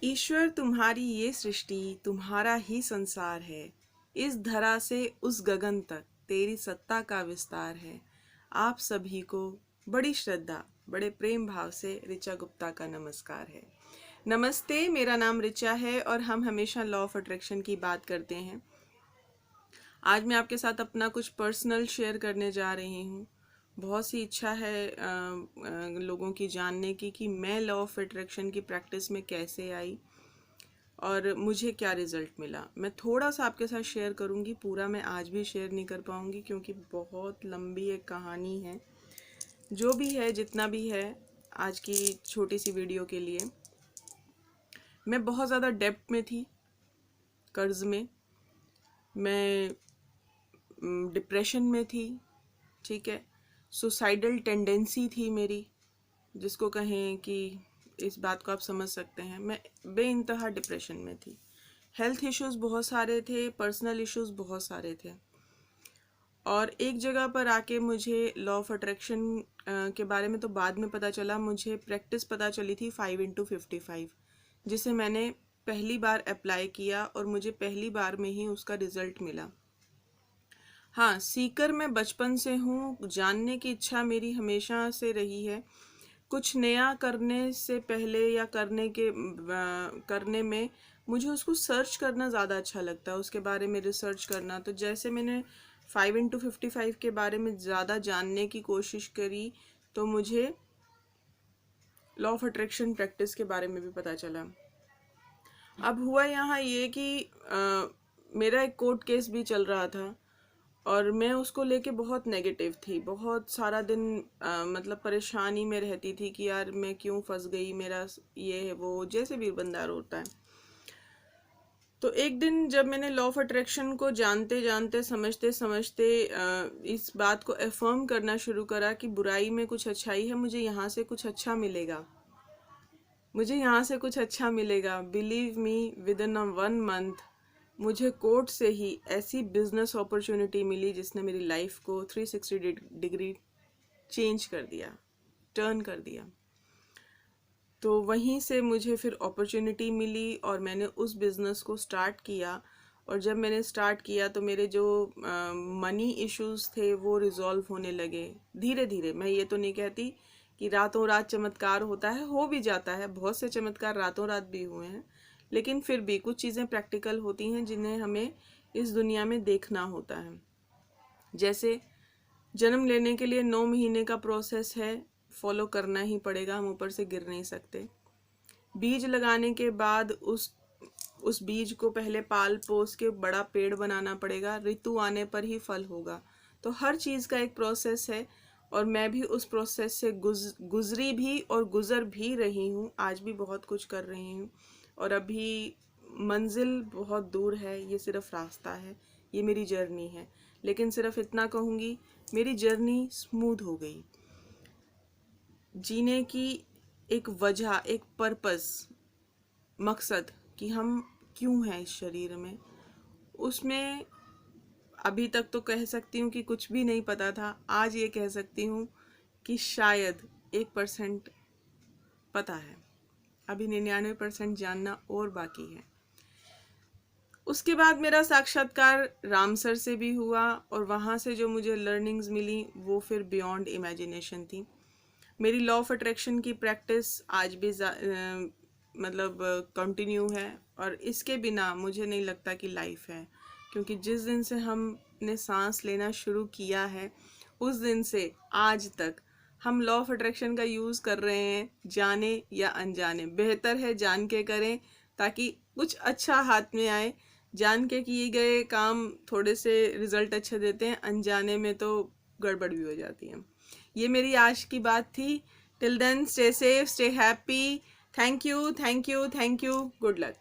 ईश्वर तुम्हारी ये सृष्टि तुम्हारा ही संसार है। इस धरा से उस गगन तक तेरी सत्ता का विस्तार है। आप सभी को बड़ी श्रद्धा बड़े प्रेम भाव से ऋचा गुप्ता का नमस्कार है। नमस्ते, मेरा नाम ऋचा है और हम हमेशा लॉ ऑफ अट्रैक्शन की बात करते हैं। आज मैं आपके साथ अपना कुछ पर्सनल शेयर करने जा रही हूँ। बहुत सी इच्छा है लोगों की जानने की कि मैं लॉ ऑफ अट्रैक्शन की प्रैक्टिस में कैसे आई और मुझे क्या रिज़ल्ट मिला। मैं थोड़ा सा आपके साथ शेयर करूँगी, पूरा मैं आज भी शेयर नहीं कर पाऊँगी क्योंकि बहुत लंबी एक कहानी है। जो भी है, जितना भी है, आज की छोटी सी वीडियो के लिए मैं बहुत ज़्यादा डेब्ट में थी, कर्ज में। मैं डिप्रेशन में थी, ठीक है। सुसाइडल टेंडेंसी थी मेरी, जिसको कहें कि इस बात को आप समझ सकते हैं। मैं बेइंतहा डिप्रेशन में थी। हेल्थ इश्यूज़ बहुत सारे थे, पर्सनल इश्यूज़ बहुत सारे थे। और एक जगह पर आके मुझे लॉ ऑफ अट्रैक्शन के बारे में तो बाद में पता चला। मुझे प्रैक्टिस पता चली थी 5x55, जिसे मैंने पहली बार अप्लाई किया और मुझे पहली बार में ही उसका रिज़ल्ट मिला। हाँ, सीकर मैं बचपन से हूँ, जानने की इच्छा मेरी हमेशा से रही है। कुछ नया करने से पहले या करने में मुझे उसको सर्च करना ज़्यादा अच्छा लगता है, उसके बारे में रिसर्च करना। तो जैसे मैंने 5x55 के बारे में ज़्यादा जानने की कोशिश करी तो मुझे लॉ ऑफ अट्रैक्शन प्रैक्टिस के बारे में भी पता चला। अब हुआ यहाँ ये कि मेरा एक कोर्ट केस भी चल रहा था और मैं उसको लेके बहुत नेगेटिव थी। बहुत सारा दिन मतलब परेशानी में रहती थी कि यार मैं क्यों फंस गई, मेरा ये है वो, जैसे भी बंदा होता है। तो एक दिन जब मैंने लॉ ऑफ अट्रैक्शन को जानते जानते समझते समझते इस बात को अफर्म करना शुरू करा कि बुराई में कुछ अच्छाई है, मुझे यहाँ से कुछ अच्छा मिलेगा, मुझे यहाँ से कुछ अच्छा मिलेगा। Believe me, with in 1 month मुझे कोर्ट से ही ऐसी बिजनेस अपॉर्चुनिटी मिली जिसने मेरी लाइफ को 360 डिग्री चेंज कर दिया, टर्न कर दिया। तो वहीं से मुझे फिर अपॉर्चुनिटी मिली और मैंने उस बिज़नेस को स्टार्ट किया। और जब मैंने स्टार्ट किया तो मेरे जो मनी इश्यूज़ थे वो रिज़ॉल्व होने लगे धीरे धीरे। मैं ये तो नहीं कहती कि रातों रात चमत्कार होता है, हो भी जाता है, बहुत से चमत्कार रातों रात भी हुए हैं, लेकिन फिर भी कुछ चीज़ें प्रैक्टिकल होती हैं जिन्हें हमें इस दुनिया में देखना होता है। जैसे जन्म लेने के लिए 9 महीने का प्रोसेस है, फॉलो करना ही पड़ेगा, हम ऊपर से गिर नहीं सकते। बीज लगाने के बाद उस बीज को पहले पाल पोस के बड़ा पेड़ बनाना पड़ेगा, ऋतु आने पर ही फल होगा। तो हर चीज़ का एक प्रोसेस है और मैं भी उस प्रोसेस से गुजरी भी और गुजर भी रही हूँ। आज भी बहुत कुछ कर रही हूँ और अभी मंजिल बहुत दूर है, ये सिर्फ रास्ता है, ये मेरी जर्नी है। लेकिन सिर्फ इतना कहूँगी, मेरी जर्नी स्मूथ हो गई। जीने की एक वजह, एक पर्पस, मकसद कि हम क्यों हैं इस शरीर में, उसमें अभी तक तो कह सकती हूँ कि कुछ भी नहीं पता था। आज ये कह सकती हूँ कि शायद 1% पता है, अभी 99% जानना और बाकी है। उसके बाद मेरा साक्षात्कार रामसर से भी हुआ और वहाँ से जो मुझे लर्निंग्स मिली वो फिर बियॉन्ड इमेजिनेशन थी। मेरी लॉ ऑफ अट्रैक्शन की प्रैक्टिस आज भी मतलब कंटिन्यू है और इसके बिना मुझे नहीं लगता कि लाइफ है। क्योंकि जिस दिन से हमने सांस लेना शुरू किया है उस दिन से आज तक हम लॉ ऑफ अट्रैक्शन का यूज़ कर रहे हैं, जाने या अनजाने। बेहतर है जान के करें ताकि कुछ अच्छा हाथ में आए। जान के किए गए काम थोड़े से रिजल्ट अच्छे देते हैं, अनजाने में तो गड़बड़ भी हो जाती है। ये मेरी आज की बात थी। Till then, stay safe, stay happy. Thank you, thank you, thank you. Good luck.